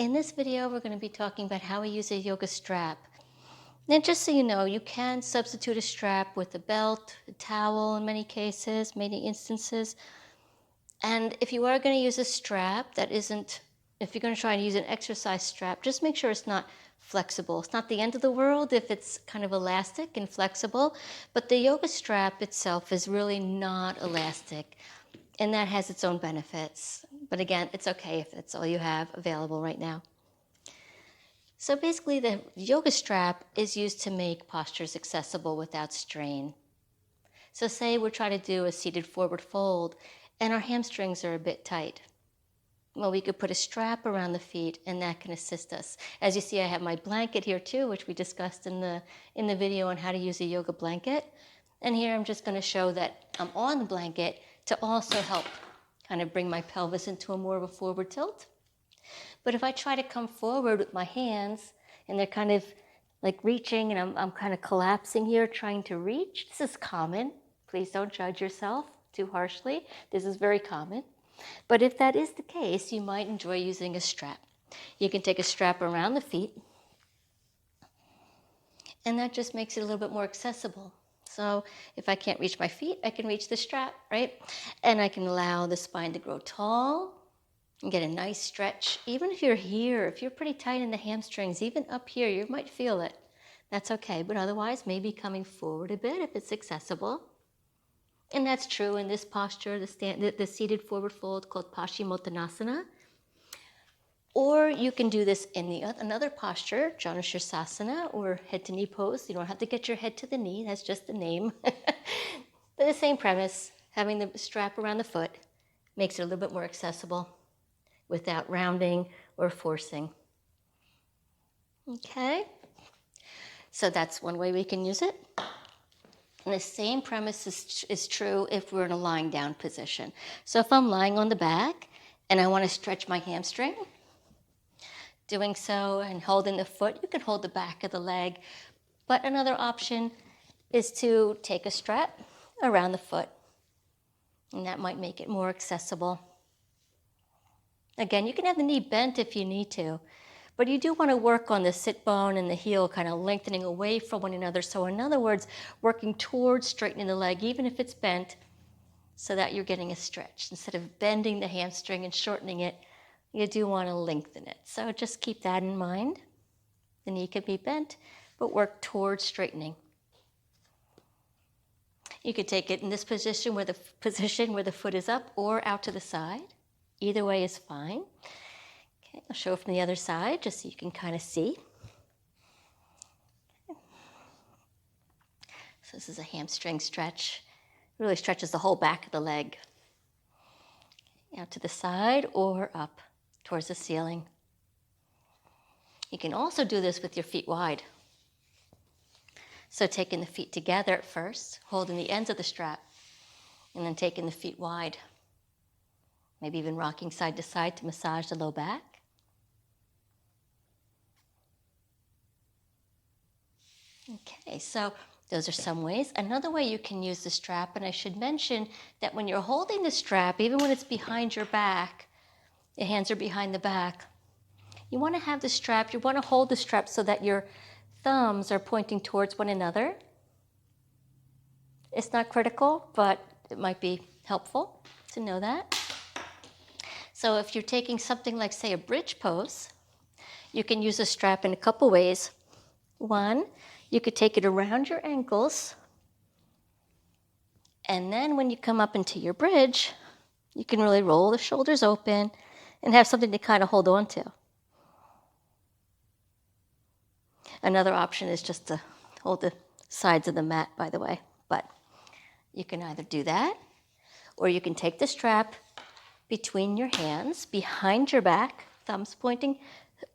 in this video, we're going to be talking about how we use a yoga strap. Now, just so you know, you can substitute a strap with a belt, a towel in many cases, many instances. And if you are going to use a strap that isn't, if you're going to try and use an exercise strap, just make sure it's not flexible. It's not the end of the world if it's kind of elastic and flexible, but the yoga strap itself is really not elastic, and that has its own benefits. But again, it's okay if that's all you have available right now. So basically, the yoga strap is used to make postures accessible without strain. So say we're trying to do a seated forward fold and our hamstrings are a bit tight. Well, we could put a strap around the feet and that can assist us. As you see, I have my blanket here too, which we discussed in the video on how to use a yoga blanket. And here I'm just going to show that I'm on the blanket to also help kind of bring my pelvis into a more of a forward tilt. But if I try to come forward with my hands and they're kind of like reaching and I'm kind of collapsing here, trying to reach, this is common. Please don't judge yourself too harshly. This is very common. But if that is the case, you might enjoy using a strap. You can take a strap around the feet, and that just makes it a little bit more accessible. So if I can't reach my feet, I can reach the strap, right? And I can allow the spine to grow tall and get a nice stretch. Even if you're here, if you're pretty tight in the hamstrings, even up here, you might feel it. That's okay, but otherwise, maybe coming forward a bit if it's accessible. And that's true in this posture, the seated forward fold called Paschimottanasana. Or you can do this in another posture, Janushirasana, or head to knee pose. You don't have to get your head to the knee, that's just the name. But the same premise, having the strap around the foot makes it a little bit more accessible without rounding or forcing. Okay, so that's one way we can use it. And the same premise is true if we're in a lying down position. So if I'm lying on the back and I want to stretch my hamstring, doing so and holding the foot, you can hold the back of the leg. But another option is to take a strap around the foot, and that might make it more accessible. Again, you can have the knee bent if you need to, but you do want to work on the sit bone and the heel kind of lengthening away from one another. So in other words, working towards straightening the leg, even if it's bent, so that you're getting a stretch. Instead of bending the hamstring and shortening it, you do want to lengthen it. So just keep that in mind. The knee can be bent, but work towards straightening. You could take it in this position where the foot is up or out to the side. Either way is fine. Okay, I'll show from the other side just so you can kind of see. Okay. So this is a hamstring stretch. It really stretches the whole back of the leg. Out to the side or up towards the ceiling. You can also do this with your feet wide. So taking the feet together at first, holding the ends of the strap, and then taking the feet wide. Maybe even rocking side to side to massage the low back. Okay, so those are some ways. Another way you can use the strap, and I should mention that when you're holding the strap, even when it's behind your back, your hands are behind the back, you want to have the strap, you want to hold the strap so that your thumbs are pointing towards one another. It's not critical, but it might be helpful to know that. So if you're taking something like, say, a bridge pose, you can use a strap in a couple ways. One, you could take it around your ankles, and then when you come up into your bridge, you can really roll the shoulders open and have something to kind of hold on to. Another option is just to hold the sides of the mat, by the way, but you can either do that, or you can take the strap between your hands, behind your back, thumbs pointing,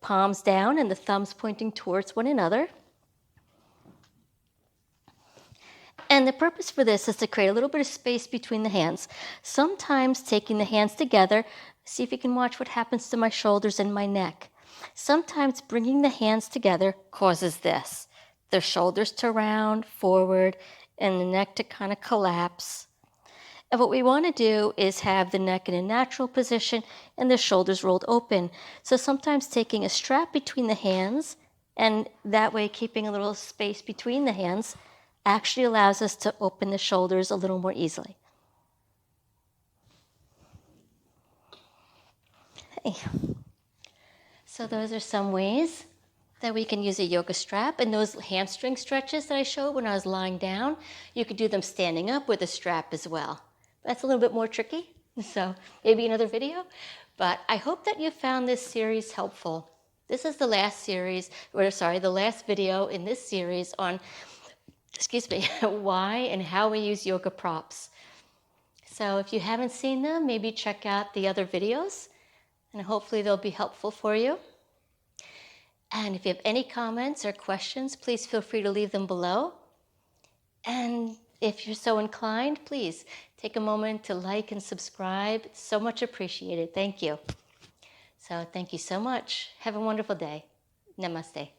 palms down, and the thumbs pointing towards one another. And the purpose for this is to create a little bit of space between the hands. Sometimes taking the hands together, see if you can watch what happens to my shoulders and my neck. Sometimes bringing the hands together causes this. The shoulders to round forward and the neck to kind of collapse. And what we want to do is have the neck in a natural position and the shoulders rolled open. So sometimes taking a strap between the hands, and that way keeping a little space between the hands, actually allows us to open the shoulders a little more easily. Okay. So those are some ways that we can use a yoga strap. And those hamstring stretches that I showed when I was lying down, you could do them standing up with a strap as well. That's a little bit more tricky, so maybe another video. But I hope that you found this series helpful. This is the last series, or sorry, the last video in this series on, excuse me, why and how we use yoga props. So if you haven't seen them, maybe check out the other videos, and hopefully they'll be helpful for you. And if you have any comments or questions, please feel free to leave them below. And if you're so inclined, please take a moment to like and subscribe. It's so much appreciated. Thank you. So thank you so much. Have a wonderful day. Namaste.